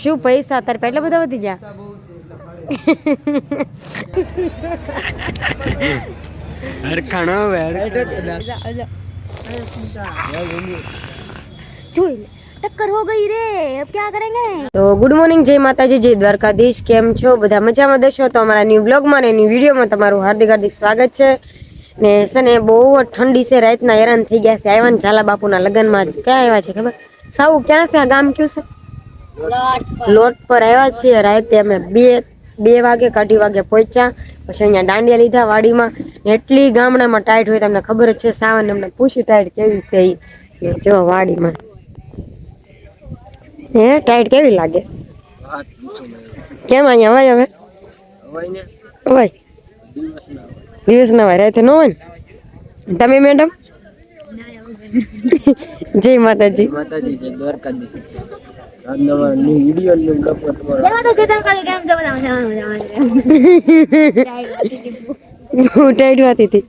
શું પૈસા તારે એટલા બધા વધી ગયા? હરખાણો टक्कर हो गई रे, अब क्या करेंगे? तो गुड मॉर्निंग, जय माताजी, जय द्वारकाधीश। केम छो બધા મજામાં દશો? તો અમારા ન્યુ બ્લોગમાં ને ન્યુ વિડીયોમાં તમારું હાર્દિક હાર્દિક સ્વાગત છે ને સને બહુ ઠંડી છે, રાતના હેરાન થઈ ગયા છે। આવ્યા ને ઝાલા બાપુના લગ્નમાં ક્યાં આવ્યા છે ખબર? સાવ ક્યાં છે આ ગામ? કયું છે? લોટ પર આવ્યા છીએ। રાતે અમે બે વાગે કે 2:30 વાગે પહોંચ્યા। પછી અહીંયા દાંડિયા લીધા વાડીમાં। એટલી ગામડામાં ટાઈટ હોય તમને ખબર જ છે। સાવન અમને પૂછી ટાઈટ કેવી છે એ જો વાડીમાં હે ટાઈટ કેવી લાગે? કેમ અહીંયા હોય હવે હોય દિવસ ના હોય, રાતે ન હોય ને? તમે મેડમ જય માતાજી। ટાઈટ વાતી હતી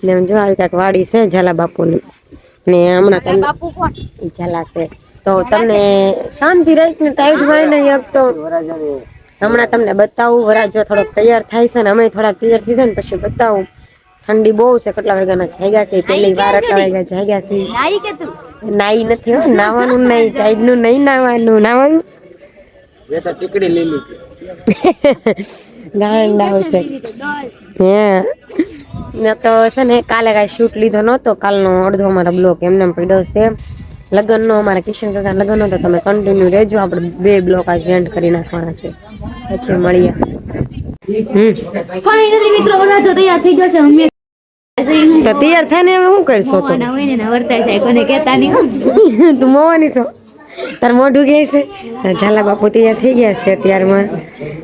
ને જો આવી કાંઈક વાડી છે ઝાલા બાપુની ને હમણાં ઝાલા છે તો તમને શાંતિ રાખીને ટાઈટ હોય ને એક તો હમણાં તમને બતાવું। વરાજો થોડોક તૈયાર થાય છે ને અમે થોડાક તૈયાર થઈ જાય ને પછી બતાવું। ઠંડી બહુ છે। કેટલા વાગ્યાના જાગ્યા છે? પહેલી વાર આટલા વાગ્યા જાગ્યા છે। નાઈ નથી હો, નાવાનું નહીં, ટાઈડ નું નહીં નાવાનું। નાવાનું ટીકડી લઈ લીધી ગાંડા છે હે ને તો છે ને કાલે કાંઈ શૂટ લીધો નહોતો। કાલનો અડધો અમારા બ્લોગ એમને પડ્યો છે। લગ્નનો અમારા કિશન કાકા લગ્ન હતો, તમે કન્ટિન્યુ રહેજો। આપણે 2 બ્લોક આજે એન્ડ કરી નાખવાના છે, પછી મળીએ। ફાઇનલી મિત્રો વરાજો તૈયાર થઈ ગયો છે। અમે તો તૈયાર થઈને હવે શું કરશો? તો ના હોય ને વર્તાય છે કોને કહેતા નહીં। તું મોવાની છો? તાર મોઢું કહે છે ઝાલા બાપુ તૈયાર થઈ ગયા છે અત્યારમાં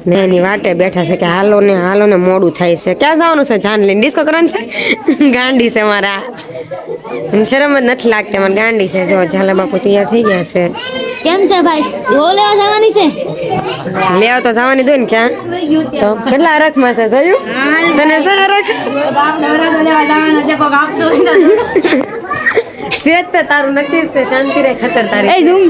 ને એની વાટે બેઠા છે કે હાલો ને મોડું થાય છે। ક્યાં જવાનું છે? જાન લઈને ડિસ્કો કરવાનું છે? ગાંડી છે મારા, શરમ જ નથી લાગતી મને, ગાંડી છે। જો ઝાલા બાપુ તૈયાર થઈ ગયા છે। કેમ છે ભાઈ? ઓ લેવા જવાની છે? લેવા તો જવાની દો ને। ક્યાં તો કેટલા હરખમાં છે જોયું તને? છે હરખ સેજ તો તારું નક્કી છે। શાંતિ રે ખતર તારી। એ ઝૂમ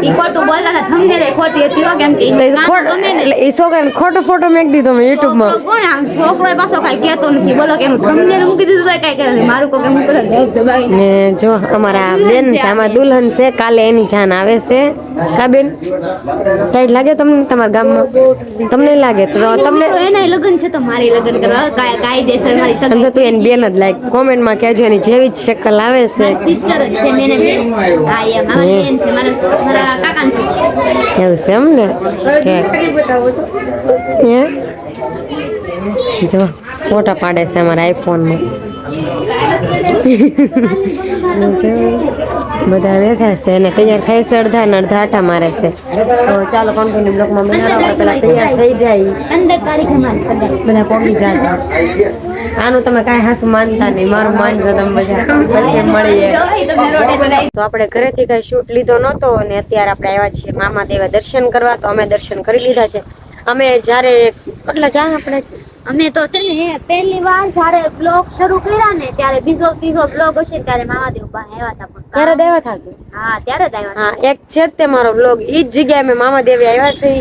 ઈ ખોટું બોલતા હતા, થંબનેલ ખોટી હતી હો, કેમ કે એટલે એ છોકરાને ખોટો ફોટો મેક દીધો મેં યુટ્યુબ માં। કોણ આમ છોકરો પાછો કાઈ કહેતો નથી, બોલો કે હું થંબનેલ મૂકી દીધું તો કાઈ કહે મારું કો કે હું બધા જવાબ દબાઈ ને જો અમારા બેન છે, આમાં દુલ્હન છે, કાલે એની જાન આવે છે। કા બેન ટાઈટ લાગે તમને તમારા ગામમાં? તમને લાગે તો તમને એના લગ્ન છે તો મારી લગ્ન કરવા કાયદેસર મારી સગી સમજો તું એની બેન જ લાઈક કોમેન્ટમાં કહેજો એની જેવી જ શક્લ આવે છે। સિસ્ટર જ છે મેને હા એમ મારી બેન છે, મારા કાકાની છોકરી એવું છે એમ ને? જો ફોટા પાડે છે અમારા આઈફોનમાં। બધા બેઠા છે અને તૈયાર થાય છે, અડધા ને અડધા આટા મારે છે। તો ચાલો કન્ટિન્યુ બ્લોકમાં બનાવો, પેલા તૈયાર થઈ જાય 15 તારીખે મારી સગાઈ બધા પહોંચી જાજો। આનું તમે કાંઈ હાસું માનતા નહીં, મારું માનજો તમે બધા, પછી મળીએ। તો આપણે ઘરેથી કાંઈ શૂટ લીધો નહોતો અને અત્યારે આપણે આવ્યા છીએ મામા દેવા દર્શન કરવા। તો અમે દર્શન કરી લીધા છે। અમે જ્યારે એટલે ક્યાં આપણે અમે તો છે ને પહેલી વાર જ્યારે બ્લોગ શરૂ કર્યા ને ત્યારે ત્રીજો બ્લોગ હશે ત્યારે મામાદેવ બા આવ્યા હતા। પણ ત્યારે દેવા થાતું? હા ત્યારે જ આવ્યા। હા એક છે જ તે મારો બ્લોગ, ઈ જ જગ્યાએ અમે મામાદેવી આવ્યા છે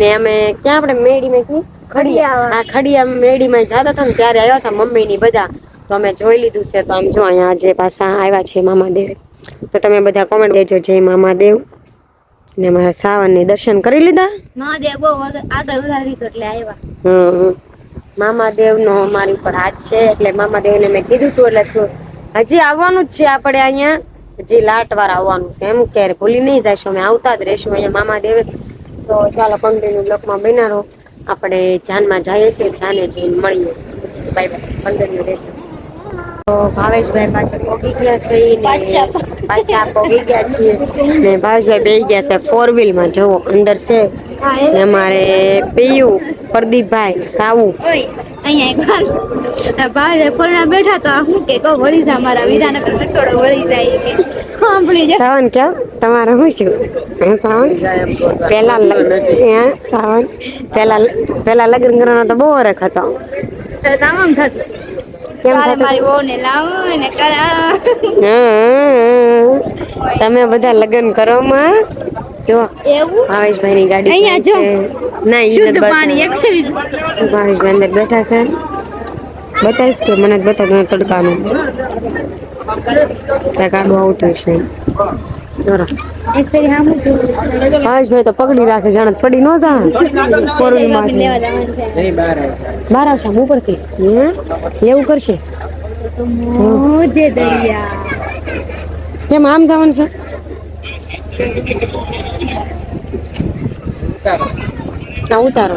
ને અમે ક્યાં આપણે મેડીમાં કી ખડિયા મેડીમાં જતા હતા ને ત્યારે આવ્યા હતા મમ્મી ની બધા। તો અમે જોઈ લીધું છે। તો આમ જો અહીંયા આજે પાછા આવ્યા છે મામાદેવ। તો તમે બધા કોમેન્ટ દેજો જય મામાદેવ ને મારા સાવનની દર્શન કરી લીધા? મહાદેવ બહુ આગળ વધારી તો એટલે આવ્યા। મામાદેવ નો અમારી ઉપર હાથ છે એટલે મામાદેવ ને મેં કીધું તું એટલે હજી આવવાનું જ છે આપણે અહીંયા, હજી લાટવાર આવવાનું છે એમ કે ભૂલી નહીં જઈશું, અમે આવતા જ રહીશું અહીંયા મામાદેવે। તો ચાલો કન્ટિન્યુ બ્લોકમાં બન્યા રહો। આપણે જાનમાં જઈએ છીએ, જાને જઈને મળીએ। બાય બાય, કન્ટિન્યુ રહેજો। તો ભાવેશભાઈ પાછા પોગી ગયા છે ને પાછા પોગી ગયા છીએ ને ભાવેશભાઈ બેસી ગયા છે 4 વ્હીલમાં। જુઓ અંદર છે ને અમારે પિયુ, પ્રદીપભાઈ, સાવુ અહીંયા એક ભાઈ ફોરના બેઠા તો હું કે કહો વળી જા મારા વિરાનગર રસોડો વળી જાય કે સાંભળી જા। સાવન કેમ તમારે શું છે? હું સાવન પેલા સાવન પેલા લગ્ન કરવાનો તો બહુ વરખ હતો। તમામ થતું કેમ તારે થતું મારી વહુને લાવું ને કરા હા, તમે બધા લગ્ન કરો માં જો એવું ભાવેશભાઈ ની ગાડી અહીંયા જો જાય છે ના ઈ શુદ્ધ નથી પાણી એક બતાવ ભાવેશભાઈ અંદર બેઠા છે બતાવીશ કે મને જ બતાવ તડકાનું ત્યાં કાઢું આવતું છે જોરા ફેરી આમ જો ભાવેશભાઈ તો પકડી રાખે જાણે પડી ન જા ફોર વ્હીલ માં લેવા જવાનું છે બહાર આવશે આમ ઉપરથી એવું કરશે તો મોજે દરિયા કેમ આમ જવાનું છે ઉતારો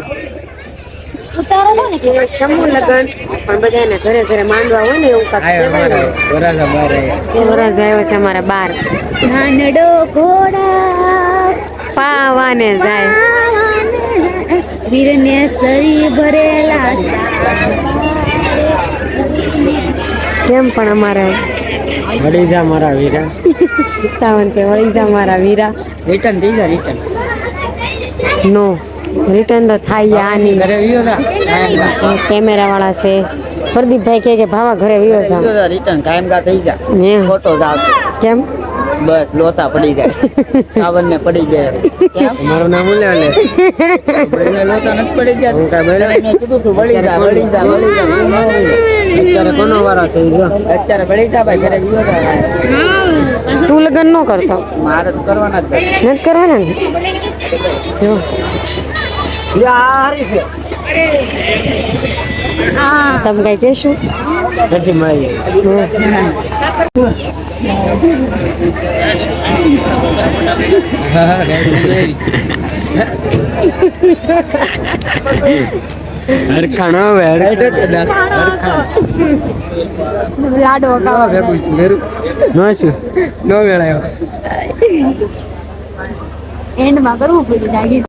ઉતારો લે ને એ સમૂહ લગન પણ બધાને ઘરે ઘરે માંડવા હોય ને એવું કાંઈક કહેવાય ને જે વરરાજા આવ્યા છે અમારા બાર જાનડો ઘોડા પાવાને જાય વીરને સરી ભરેલા કેમ પણ અમારે વળી જા મારા વીરા સાવન કે વળી જા મારા વીરા રિટર્ન થઈ જા રિટર્ન નો રિટર્ન તો થાય આની ઘરે વિયો જા કેમેરા વાળા છે પ્રદીપભાઈ કે ભાવા ઘરે વિયો છે રિટર્ન કાયમ કા થઈ જા હે ફોટો જાવ કેમ બસ લોસા પડી જાય સાવન ને પડી જાય કેમ મારું નામ લે બળને લોસા નથી પડી જાય હું કાઈ બળને મેં કીધું તું વળી જા અત્યારે કોનો વારો છે જો અત્યારે વળી જા ભાઈ ઘરે વિયો જા તું લગન ન કરતો મારે તો કરવાના જ નથી કરવાના ને જો યાર તમે કઈ કહેશું નથી મળી હરખાણો લાડો નો વેળાયો એન્ડમાં કરવું પડ્યું લાગી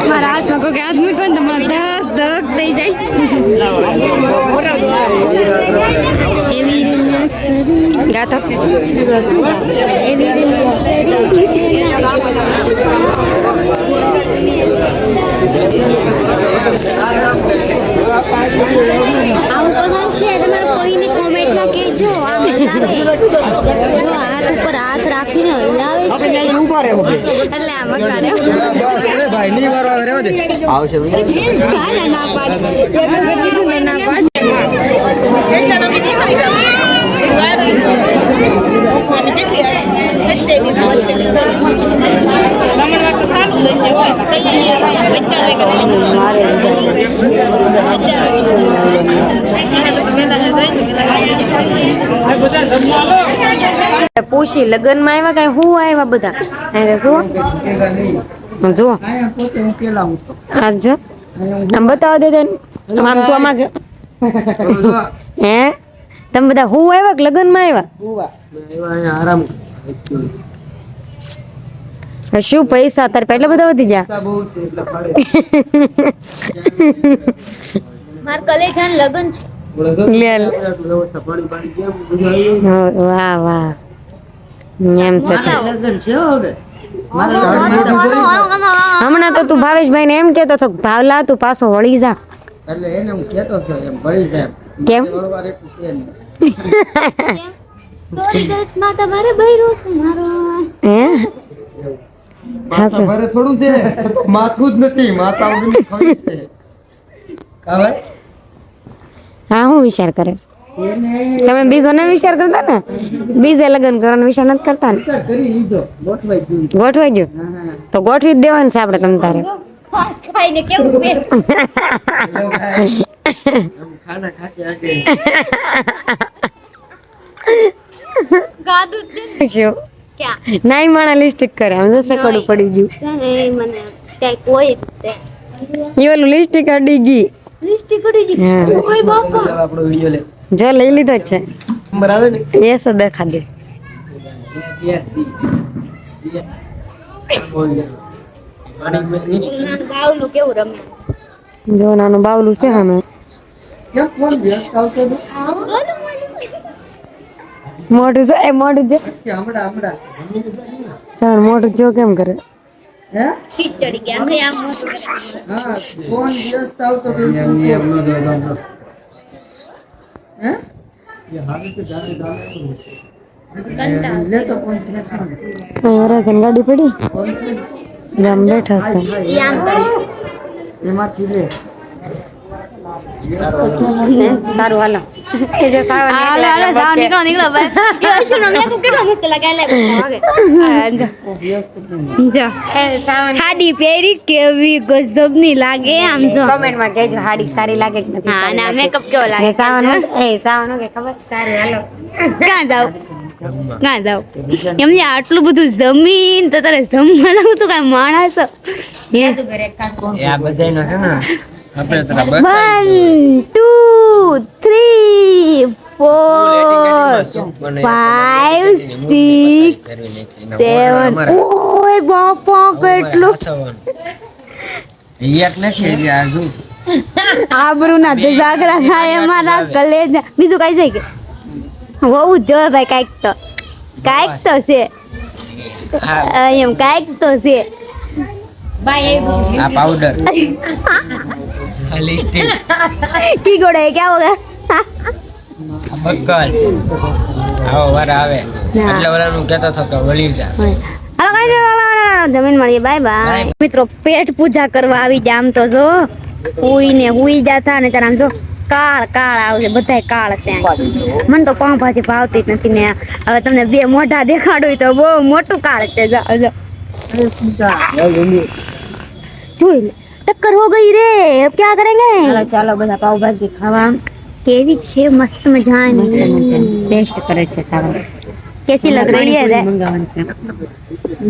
મારા હાથમાં કોઈ હાથ મૂકો ને તો મને ધક ધક થઈ જાય એવી રીતે ગાતો એવી આવું પસંદ છે તમારે કોઈને કોમેન્ટમાં કહેજો આમ હલાવે જો હાથ ઉપર હાથ રાખીને હલાવે છે એટલે આમ કરે ભાઈ ની વાર આવે રેવા દે આવશે કાના ના પાડ કીધું ના પાડ પૂછી લગન માં આવ્યા કઈ હું આવ્યા બધા જો આજ જો આમ બતાવો દે તને આમ તો આમાં હે તમે બધા હું આવ્યા કે લગન માં આવ્યા આરામ શું પૈસા તારે પેલા બધા વધી ગયા માર કલેજાન લગન છે વાહ વાહ એમ છે હમણાં તો તું ભાવેશભાઈ ને એમ કેતો તો ભાવલા તું પાછો વળી જા એટલે એને હું કેતો છો એમ ભળી જાય કેમ વળવાર એટલું છે નહીં સોરી ગર્લ્સ માં તમારે બૈરો છે મારો હે હા સર મારે થોડું છે તો માથું જ નથી માથા વગરની ખોડી છે કાવે હા હું વિચાર કરે એને તમે બીજો ને વિચાર કરતા ને બીજે લગ્ન કરવાનો વિચાર નથી કરતા ને વિચાર કરી લીધો ગોઠવાઈ ગયું ગોઠવાઈ ગયું હા તો ગોઠવી જ દેવાનું છે આપણે તમ તારે ખાઈને કેવું પેટ ખાના ખાતે આગે ગાદુ છે શું ક્યાં નાઈ માણા લિપસ્ટિક કરે આમ જશે કડું પડી ગયું મને ક્યાંય કોઈ ઈ ઓલું લિપસ્ટિક અડી ગઈ લિસ્ટી કરી દી હા. ઓય બાપા આપણો વિડિયો લે જો લઈ લીધો જ છે નંબર આવે ને એ સો દેખા દે નાનું બાવલું કેવું રમે જો નાનું બાવલું છે સામે કેમ ફોન વ્યસ્ત આવતો હતો મોઢું જો એ મોઢું જો કે હમણાં સર મોઢું જો કેમ કરે હે ખીચ ચડી ગયા અમે આમ હા ફોન વ્યસ્ત આવતો તો હે લેતો ફોન ગાડી પડી ગામ બેઠા છે ઈ આમ કરે એમાંથી લે સારું હાલો એ જે સાવન નીકળો ભાઈ યો શું નમે કો કેટલો મસ્ત લાગે લે વ્યસ્ત જો એ સાવન હાડી પહેરી કેવી ગજબની લાગે આમ જો કોમેન્ટ માં કહેજો હાડી સારી લાગે કે નથી હા સારી ના લાગે. મેકઅપ કેવો લાગે ને સાવન સાવન કે ખબર સારું હાલો ક્યાં જાવ એમને આટલું બધું જમીન તો તારે જમવા જવું તો કઈ માણસ એ આ બધાયનો છે ને આપણે તરફ 1 2 3 4 5 6 7 ઓય બાપા કેટલું એક નથી આ જો આબરૂ ના તો જાગરા થાય અમારા કલેજા બીજું કઈ જાય કે હોવું જ જોઈએ ભાઈ કાંઈક તો છે એમ કાંઈક તો છે આ પાવડર આ લિપસ્ટિક કી ગોડે ક્યાં હોગા બક્કલ આવો વાર આવે એટલે ઓલાનું કહેતો હતો કે વળી જા હાલો કઈ નહીં જમીન મળીએ બાય બાય મિત્રો પેટ પૂજા કરવા આવી જા આમ તો જો હુઈ જાતા ને તાર આમ જો કાળ આવશે બધાય કાળ છે મને તો પાઉંભાજી ભાવતી જ નથી ને હવે તમને બે મોઢા દેખાડું તો બહુ મોટું કાળ છે જોઈ લે ટક્કર હો ગઈ રે अब क्या करेंगे ચાલો બધા પાવભાજી ખાવા કેવી છે મસ્ત મજાની ટેસ્ટ કરે છે સારું कैसी लग रही है रे મંગાવવાનું છે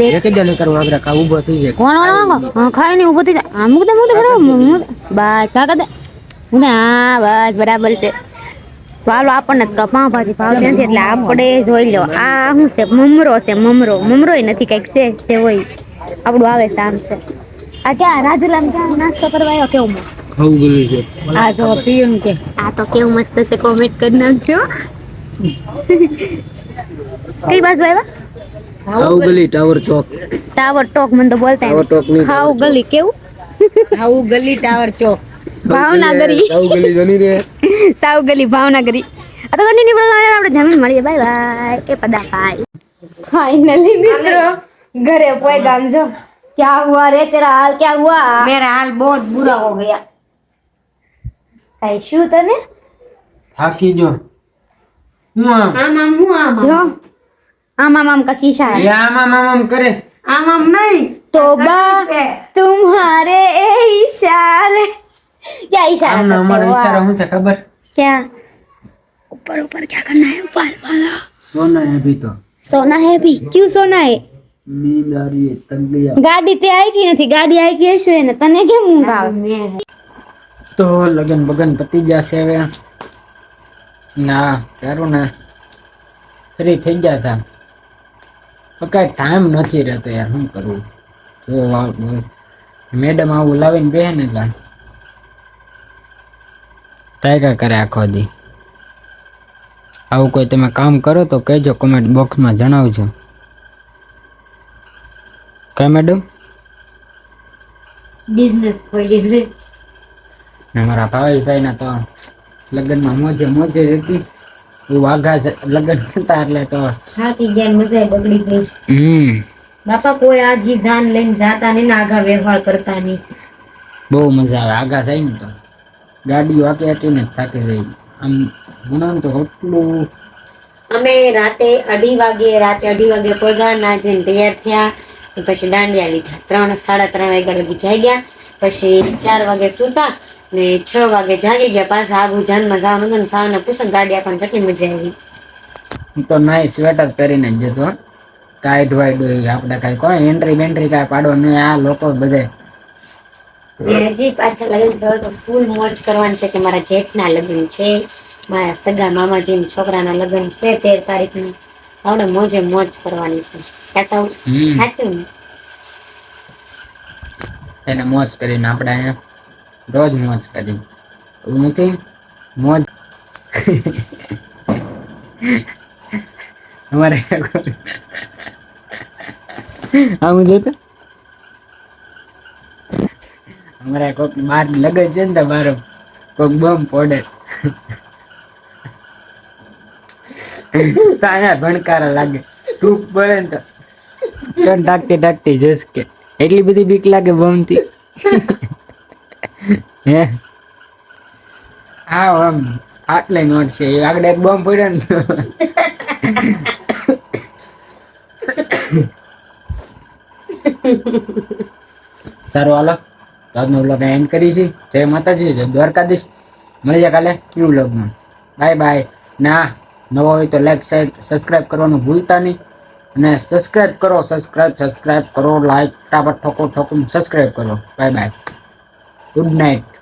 देख એક જ ને કરવા આગળ કા ઊભો થઈ જાય કોણ ખાય નહીં ઊભો થઈ જા આ મૂક દે બસ કા દે હા બસ બરાબર છે ચાલો આપણને પાઉંભાજી ભાવતી નથી એટલે આપણે જોઈ લો આ શું છે મમરો નથી કઈક છે હોય આપણું આવે છે આમ છે આ ક્યાં રાજુલામ ક્યાં નાસ્તો કરવા આવ્યો કેવું મસ્ત ખાવું ગયું છે આ જો પીયું કે આ તો કેવું મસ્ત છે કોમેન્ટ કરી નાખજો કઈ બાજુ આવ્યા ખાવું ગલી ટાવર ચોક ટાવર ટોક મને તો બોલતા ટાવર ટોક નહીં ખાવ ગલી કેવું આવું ગલી ટાવર ચોક ભાવનગરી ખાવું ગલી જની રે સાવ ગલી ભાવનગરી આ તો કન્ટિન્યુ બોલવાનું આપણે જમીન મળીએ બાય બાય એ પદા ભાઈ ફાઇનલી મિત્રો ઘરે પોઈ ગામ જો क्या हुआ रे तेरा हाल क्या हुआ मेरा हाल बहुत बुरा हो गया કઈ શું તને થાકી જો હું આમ જો આમ का किशा है આમ કરે આમ નહીં तोबा तुम्हारे इशारे क्या इशारा આમ करते અમારો हो ઈશારો आप? શું છે ખબર क्या ऊपर क्या करना है ऊपर वाला સોના હે ભી તો सोना है अभी क्यों सोना है નીંદ આ રહી है तक गया ગાડી તે આવી કે નથી ગાડી આવી કે હશે ને તને કેમ ઊંઘ આવે તો લગન બગન પતી જશે હવે ના તારું ને ફ્રી થઈ ગયા હતા તો કાંઈ ટાઈમ નથી રહેતો યાર શું કરવું જો મેડમ આવું લાવીને બેહે ને એટલે ટ્રાય કરે આખો દી આવું કોઈ તમે કામ કરો તો કહેજો કમેન્ટ બોક્સમાં જણાવજો કઈ મેડમ બિઝનેસ ખોલી છે ને મારા ભાવેશભાઈ ના તો લગ્નમાં મોજે હતી વાઘા લગ્ન હતા એટલે તો થાકી ગયા મજા બગડી ગઈ બાપા કોઈ આગી જાન લઈને જાતા નહીં ને આગા વ્યવહાર કરતા નહીં બહુ મજા આવે આગા જાય ને તો ગાડીઓ આકી આકીને જ થાકી જાય આમ મને તો એટલું અમે રાતે 2:30 વાગે પહોંચ્યા ના જઈને તૈયાર થયા તો પછી દાંડિયા લીધા 3-3:30 વાગ્યા લગી જાઈ ગયા પછી 4 વાગે સૂતા ને 6 વાગે જાગી ગયા પાછા આગું જાનમાં જવાનું હતું ને સાવને પૂછે ગાડી આપવાની કેટલી મજા આવી હું તો નાઈ સ્વેટર પહેરીને જ જતો ટાઈટ વાઈટ હોય આપણે કાંઈ કોઈ એન્ટ્રી બેન્ટ્રી કાંઈ પાડો નહીં આ લોકો બધે હજી પાછા લગ્ન છે તો ફૂલ મોજ કરવાની છે કે મારા જેઠના લગ્ન છે મારા સગા મામાજીના છોકરાના લગ્ન છે 13 તારીખનું આવડે મોજે મોજ કરવાની છે કાચા સાચું ને એને મોજ કરીને આપણે અહીંયા રોજ મોજ કરી એવું નથી મોજ અમારે આમ જોતો અમારે કોઈક બાર લગે છે ને તો બાર કોઈક બમ પડે તો અહીંયા ભણકારા લાગે ટૂંક પડે ને તો ઢાકતી જશ કે એટલી બધી બીક લાગે બમથી હે હા આમ આટલે નોટ છે એ આગળ એક બોમ્બ પડ્યો ને સારું હાલો આજનો વ્લોગ એન્ડ કરી છે જય માતાજી જય દ્વારકાધીશ મળી જાય કાલે ન્યુ વ્લોગમાં બાય બાય ના નવો હોય તો લાઈક શેર સબસ્ક્રાઇબ કરવાનું ભૂલતા નહીં અને સબસ્ક્રાઇબ કરો લાઈક ફટાફટ ઠોકો સબસ્ક્રાઇબ કરો બાય બાય ગુડ નાઇટ